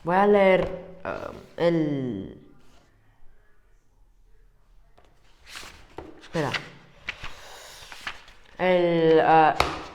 Voy a leer el... Espera.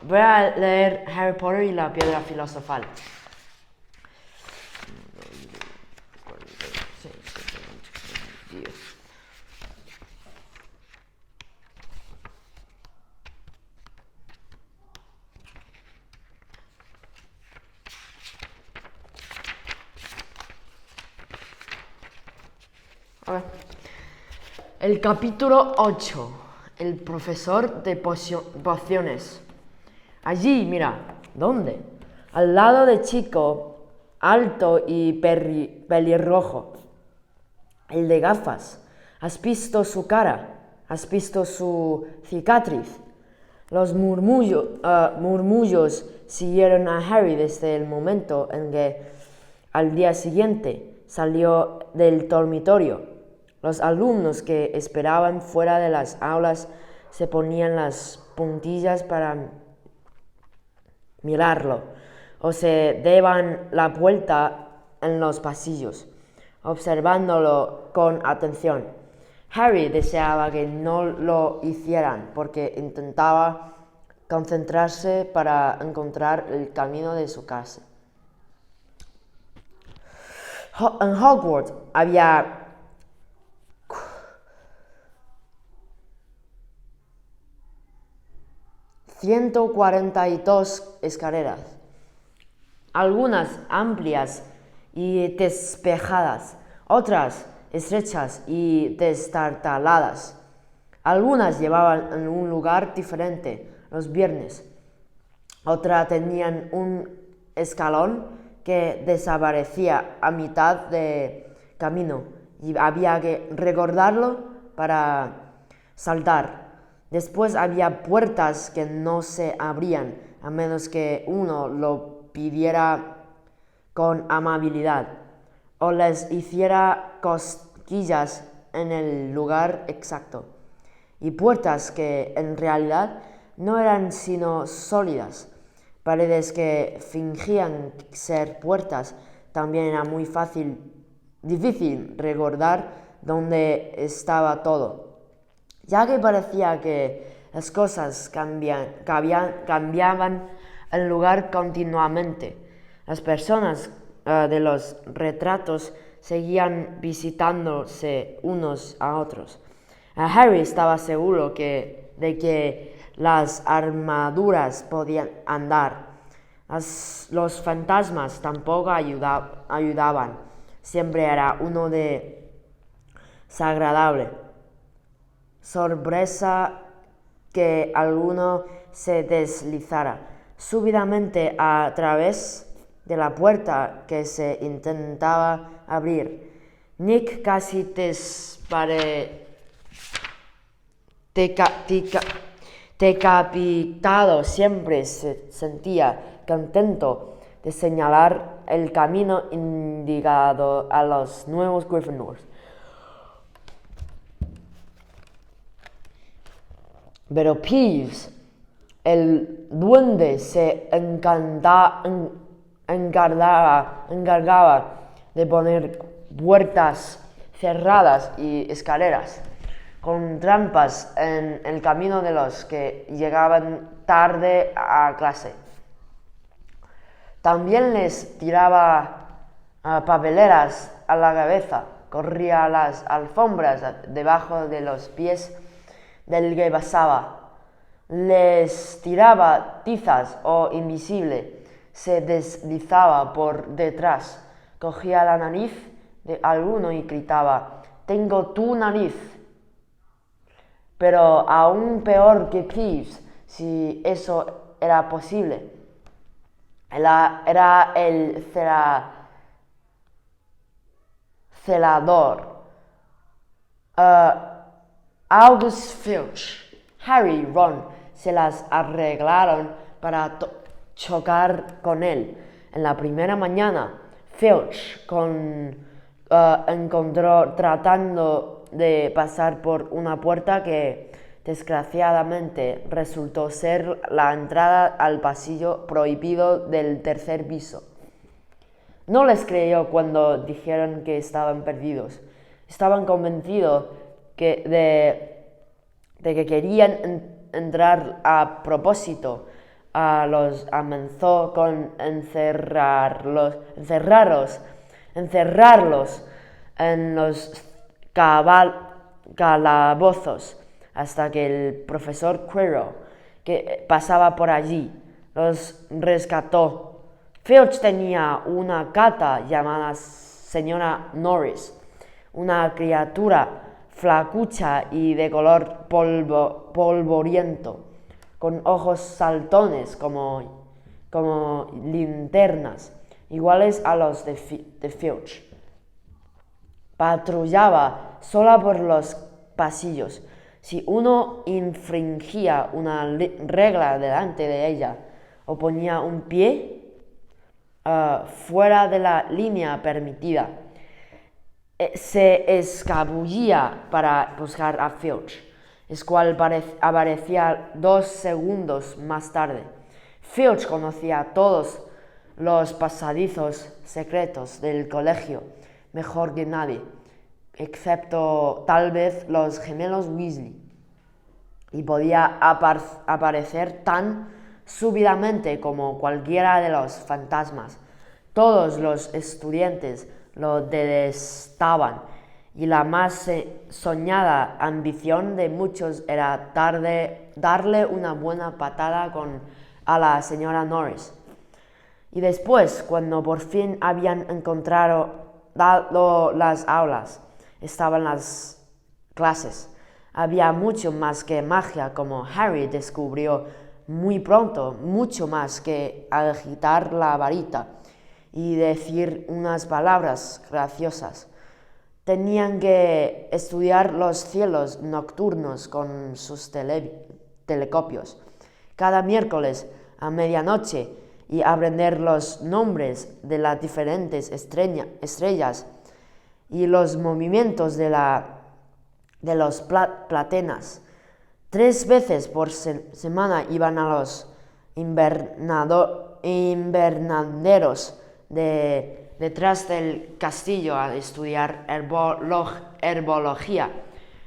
Voy a leer Harry Potter y la piedra filosofal. A ver. El capítulo 8. El profesor de pociones. Allí, mira, ¿dónde? Al lado de Chico, alto y pelirrojo. El de gafas. ¿Has visto su cara? ¿Has visto su cicatriz? Los murmullos siguieron a Harry desde el momento en que, al día siguiente, salió del dormitorio. Los alumnos que esperaban fuera de las aulas se ponían las puntillas para mirarlo, o se daban la vuelta en los pasillos, observándolo con atención. Harry deseaba que no lo hicieran porque intentaba concentrarse para encontrar el camino de su casa. En Hogwarts había 142 escaleras, algunas amplias y despejadas, otras estrechas y destartaladas. Algunas llevaban en un lugar diferente los viernes, otras tenían un escalón que desaparecía a mitad de camino y había que recordarlo para saltar. Después había puertas que no se abrían a menos que uno lo pidiera con amabilidad o les hiciera cosquillas en el lugar exacto. Y puertas que en realidad no eran sino sólidas, paredes que fingían ser puertas. También era muy difícil recordar dónde estaba todo, ya que parecía que las cosas cambiaban el lugar continuamente. Las personas de los retratos seguían visitándose unos a otros. Harry estaba seguro de que las armaduras podían andar. Los fantasmas tampoco ayudaban. Siempre era uno de desagradable sorpresa que alguno se deslizara súbitamente a través de la puerta que se intentaba abrir. Nick, casi decapitado, siempre se sentía contento de señalar el camino indicado a los nuevos Gryffindors. Pero Peeves, el duende, se encargaba de poner puertas cerradas y escaleras con trampas en el camino de los que llegaban tarde a clase. También les tiraba papeleras a la cabeza, corría a las alfombras debajo de los pies del que pasaba, les tiraba tizas o invisible, se deslizaba por detrás, cogía la nariz de alguno y gritaba: «Tengo tu nariz». Pero aún peor que Peeves, si eso era posible, era el celador. August Filch, Harry y Ron se las arreglaron para chocar con él. En la primera mañana, Filch encontró tratando de pasar por una puerta que desgraciadamente resultó ser la entrada al pasillo prohibido del tercer piso. No les creyó cuando dijeron que estaban perdidos. Estaban convencidos de que querían entrar a propósito. Los amenazó con encerrarlos en los calabozos hasta que el profesor Quirrell, que pasaba por allí, los rescató. Filch tenía una gata llamada señora Norris, una criatura flacucha y de color polvoriento, con ojos saltones como linternas, iguales a los de Filch. Patrullaba sola por los pasillos. Si uno infringía una regla delante de ella o ponía un pie fuera de la línea permitida, se escabullía para buscar a Filch, el cual aparecía 2 segundos más tarde. Filch conocía todos los pasadizos secretos del colegio mejor que nadie, excepto tal vez los gemelos Weasley, y podía aparecer tan súbitamente como cualquiera de los fantasmas. Todos los estudiantes lo detestaban, y la más soñada ambición de muchos era darle una buena patada a la señora Norris. Y después, cuando por fin habían encontrado las aulas, estaban las clases. Había mucho más que magia, como Harry descubrió muy pronto, mucho más que agitar la varita y decir unas palabras graciosas. Tenían que estudiar los cielos nocturnos con sus telescopios cada miércoles a medianoche y aprender los nombres de las diferentes estrellas y los movimientos de los planetas. 3 veces por semana iban a los invernaderos detrás del castillo a estudiar herbología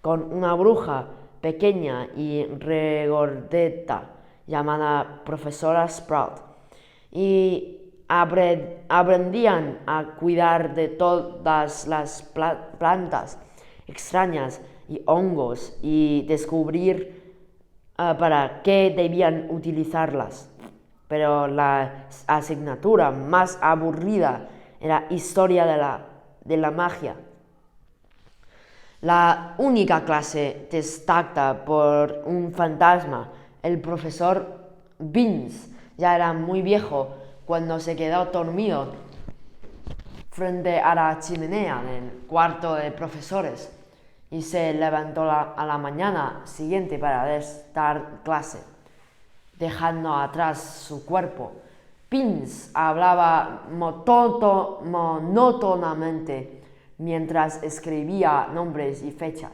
con una bruja pequeña y regordeta llamada profesora Sprout, y aprendían a cuidar de todas las plantas extrañas y hongos y descubrir para qué debían utilizarlas. Pero la asignatura más aburrida era historia de la magia. La única clase destacada por un fantasma, el profesor Binns, ya era muy viejo cuando se quedó dormido frente a la chimenea del cuarto de profesores y se levantó a la mañana siguiente para dar clase, dejando atrás su cuerpo. Binns hablaba monótonamente mientras escribía nombres y fechas.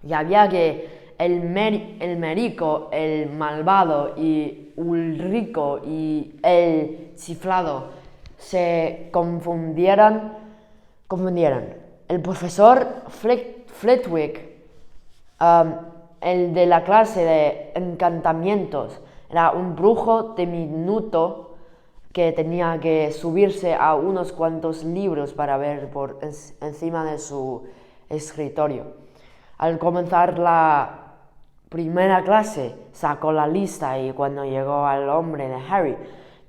Y había que el Merico, el malvado, y Ulrico y el chiflado se confundieran. El profesor Flitwick, el de la clase de encantamientos, era un brujo diminuto que tenía que subirse a unos cuantos libros para ver por encima de su escritorio. Al comenzar la primera clase, sacó la lista y cuando llegó al nombre de Harry,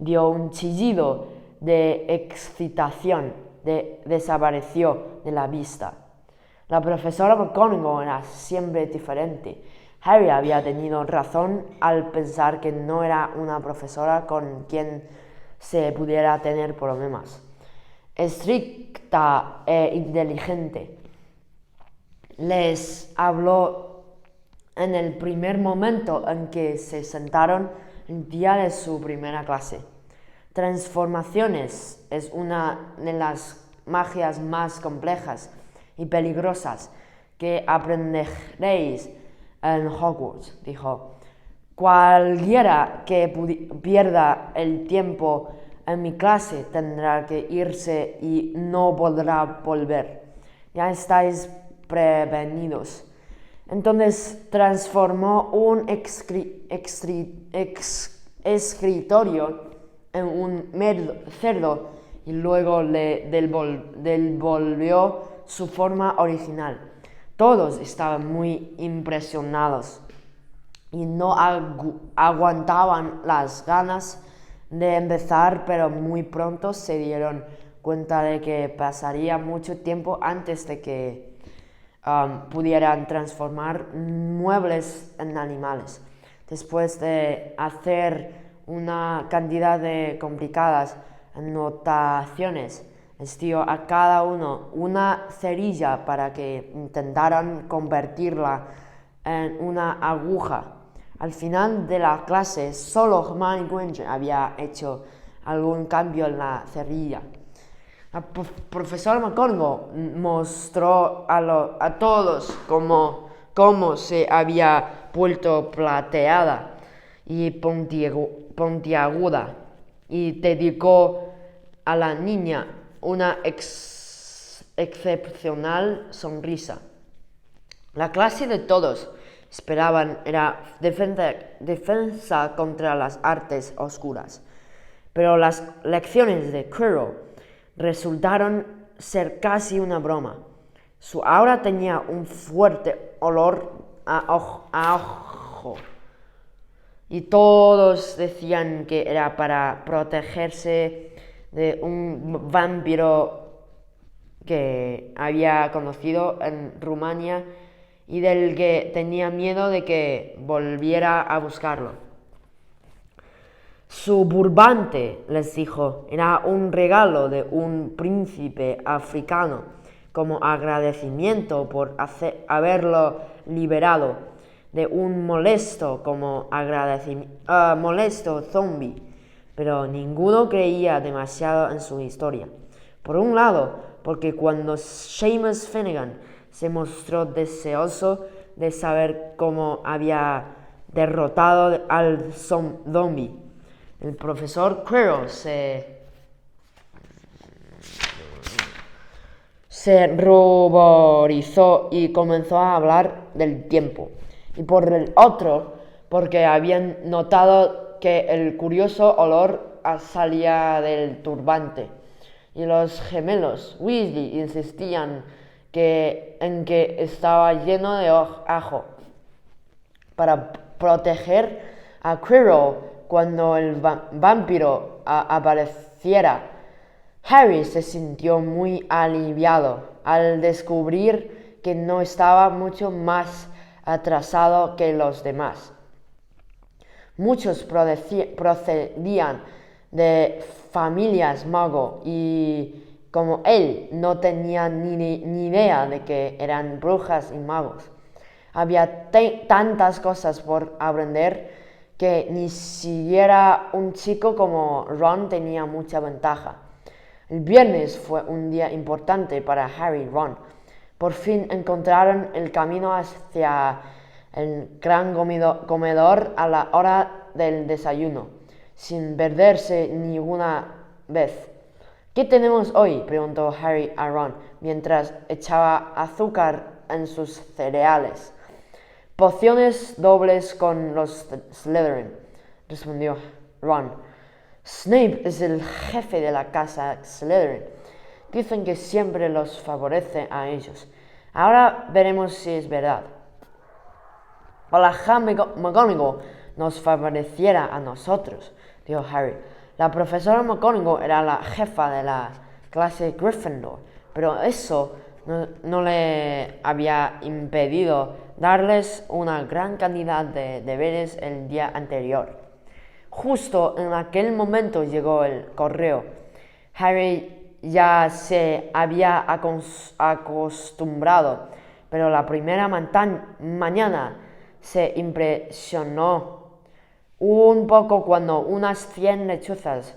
dio un chillido de excitación, desapareció de la vista. La profesora McGonagall era siempre diferente. Harry había tenido razón al pensar que no era una profesora con quien se pudiera tener problemas. Estricta e inteligente. Les habló en el primer momento en que se sentaron el día de su primera clase. Transformaciones es una de las magias más complejas y peligrosas que aprenderéis en Hogwarts, dijo. Cualquiera que pierda el tiempo en mi clase tendrá que irse y no podrá volver. Ya estáis prevenidos. Entonces transformó un escritorio en un cerdo y luego le devolvió su forma original. Todos estaban muy impresionados y no aguantaban las ganas de empezar, pero muy pronto se dieron cuenta de que pasaría mucho tiempo antes de que pudieran transformar muebles en animales. Después de hacer una cantidad de complicadas anotaciones, les dio a cada uno una cerilla para que intentaran convertirla en una aguja. Al final de la clase, solo Hermione Granger había hecho algún cambio en la cerilla. La profesora McGonagall mostró a todos cómo se había vuelto plateada y puntiaguda y dedicó a la niña una excepcional sonrisa. La clase de todos esperaban era defensa contra las artes oscuras, pero las lecciones de Quirrell resultaron ser casi una broma. Su aura tenía un fuerte olor a ojo y todos decían que era para protegerse de un vampiro que había conocido en Rumania y del que tenía miedo de que volviera a buscarlo. Su turbante, les dijo, era un regalo de un príncipe africano como agradecimiento por haberlo liberado de un molesto zombie, pero ninguno creía demasiado en su historia. Por un lado, porque cuando Seamus Finnegan se mostró deseoso de saber cómo había derrotado al zombie, el profesor Quirrell se ruborizó y comenzó a hablar del tiempo. Y por el otro, porque habían notado que el curioso olor salía del turbante. Y los gemelos Weasley insistían en que estaba lleno de ajo. Para proteger a Quirrell cuando el vampiro apareciera, Harry se sintió muy aliviado al descubrir que no estaba mucho más atrasado que los demás. Muchos procedían de familias mago y, como él, no tenían ni idea de que eran brujas y magos. Había tantas cosas por aprender que ni siquiera un chico como Ron tenía mucha ventaja. El viernes fue un día importante para Harry y Ron. Por fin encontraron el camino hacia el gran comedor a la hora del desayuno, sin perderse ninguna vez. ¿Qué tenemos hoy?, preguntó Harry a Ron mientras echaba azúcar en sus cereales. Pociones dobles con los Slytherin, respondió Ron. Snape es el jefe de la casa Slytherin. Dicen que siempre los favorece a ellos. Ahora veremos si es verdad. Ojalá McGonagall nos favoreciera a nosotros, dijo Harry. La profesora McGonagall era la jefa de la clase Gryffindor, pero eso no le había impedido darles una gran cantidad de deberes el día anterior. Justo en aquel momento llegó el correo. Harry ya se había acostumbrado, pero la primera mañana se impresionó un poco cuando unas 100 lechuzas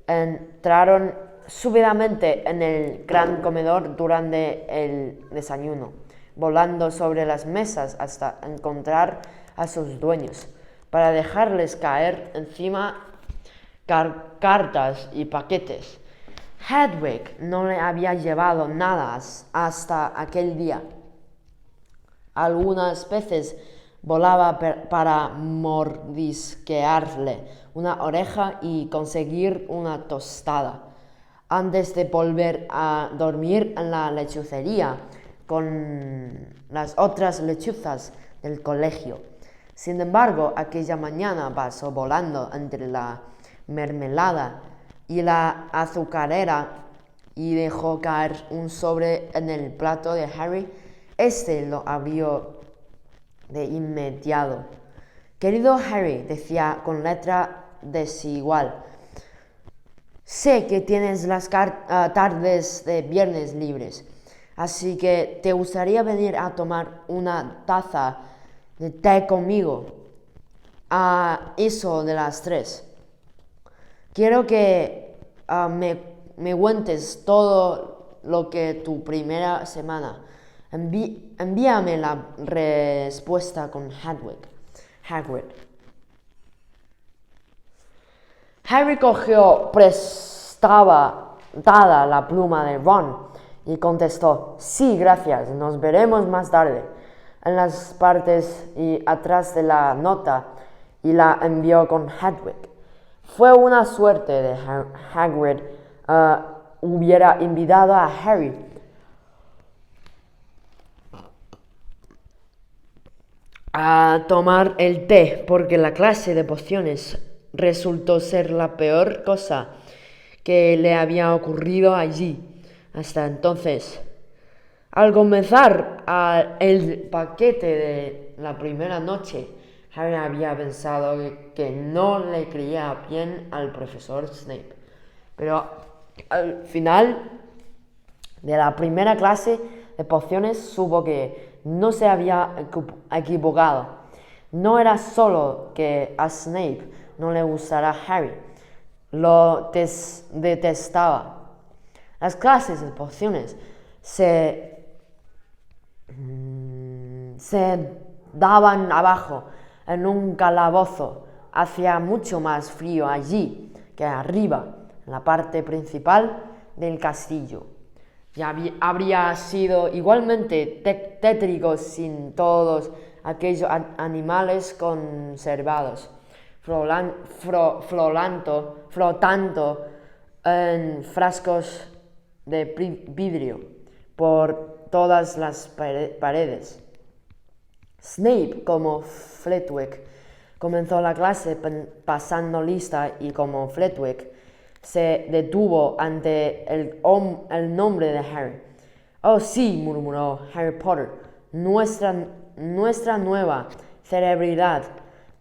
entraron súbitamente en el gran comedor durante el desayuno, volando sobre las mesas hasta encontrar a sus dueños, para dejarles caer encima cartas y paquetes. Hedwig no le había llevado nada hasta aquel día. Algunas veces volaba para mordisquearle una oreja y conseguir una tostada, antes de volver a dormir en la lechucería con las otras lechuzas del colegio. Sin embargo, aquella mañana pasó volando entre la mermelada y la azucarera y dejó caer un sobre en el plato de Harry. Este lo abrió de inmediato. «Querido Harry», decía con letra desigual, «sé que tienes las tardes de viernes libres, así que te gustaría venir a tomar una taza de té conmigo a eso de las 3. Quiero que me cuentes todo lo que tu primera semana. Envíame la respuesta con Hagrid». Harry cogió prestada la pluma de Ron y contestó: «Sí, gracias, nos veremos más tarde», en las partes y atrás de la nota, y la envió con Hedwig. Fue una suerte de Hagrid hubiera invitado a Harry a tomar el té, porque la clase de pociones resultó ser la peor cosa que le había ocurrido allí hasta entonces. Al comenzar el paquete de la primera noche, Harry había pensado que no le creía bien al profesor Snape, pero al final de la primera clase de pociones supo que no se había equivocado. No era solo que a Snape no le gustara Harry, lo detestaba. Las clases de pociones se daban abajo en un calabozo. Hacía mucho más frío allí que arriba, en la parte principal del castillo. Ya habría sido igualmente tétrico sin todos aquellos animales conservados, flotando en frascos de vidrio por todas las paredes. Snape, como Flitwick, comenzó la clase pasando lista, y como Flitwick se detuvo ante el nombre de Harry. «Oh, sí», murmuró Harry Potter, nuestra nueva celebridad».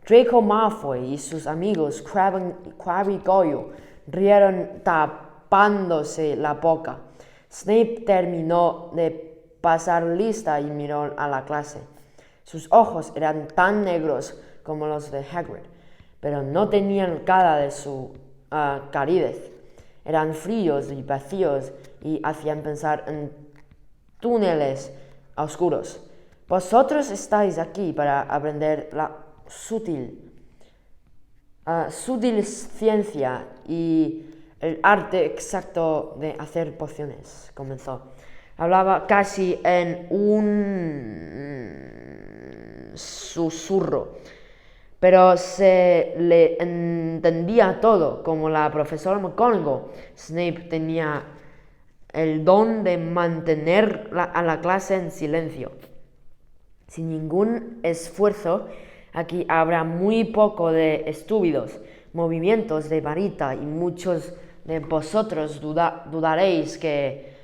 Draco Malfoy y sus amigos Crabbe y Goyle rieron tapándose la boca. Snape terminó de pasar lista y miró a la clase. Sus ojos eran tan negros como los de Hagrid, pero no tenían cara de su caridez. Eran fríos y vacíos y hacían pensar en túneles oscuros. «Vosotros estáis aquí para aprender la sutil ciencia y el arte exacto de hacer pociones», comenzó. Hablaba casi en un susurro, pero se le entendía todo, como la profesora McGonagall. Snape tenía el don de mantener a la clase en silencio. Sin ningún esfuerzo, aquí habrá muy poco de estúpidos movimientos de varita, y muchos de vosotros dudaréis que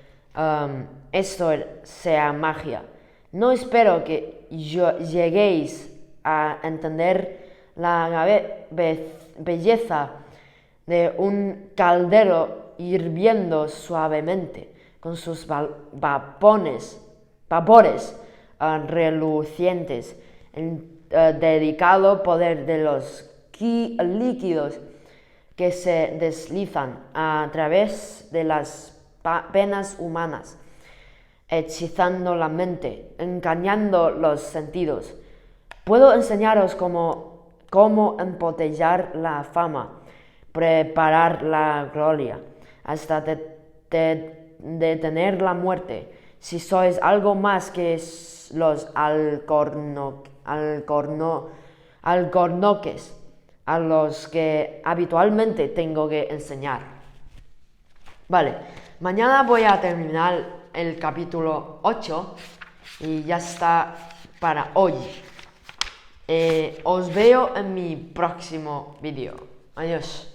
esto sea magia. No espero que lleguéis a entender la belleza de un caldero hirviendo suavemente, con sus vapores relucientes, el dedicado poder de los líquidos que se deslizan a través de las venas humanas, hechizando la mente, engañando los sentidos. Puedo enseñaros cómo embotellar la fama, preparar la gloria, hasta detener la muerte. Si sois algo más que los alcornoques a los que habitualmente tengo que enseñar. Vale, mañana voy a terminar el capítulo 8 y ya está para hoy. Os veo en mi próximo vídeo. Adiós.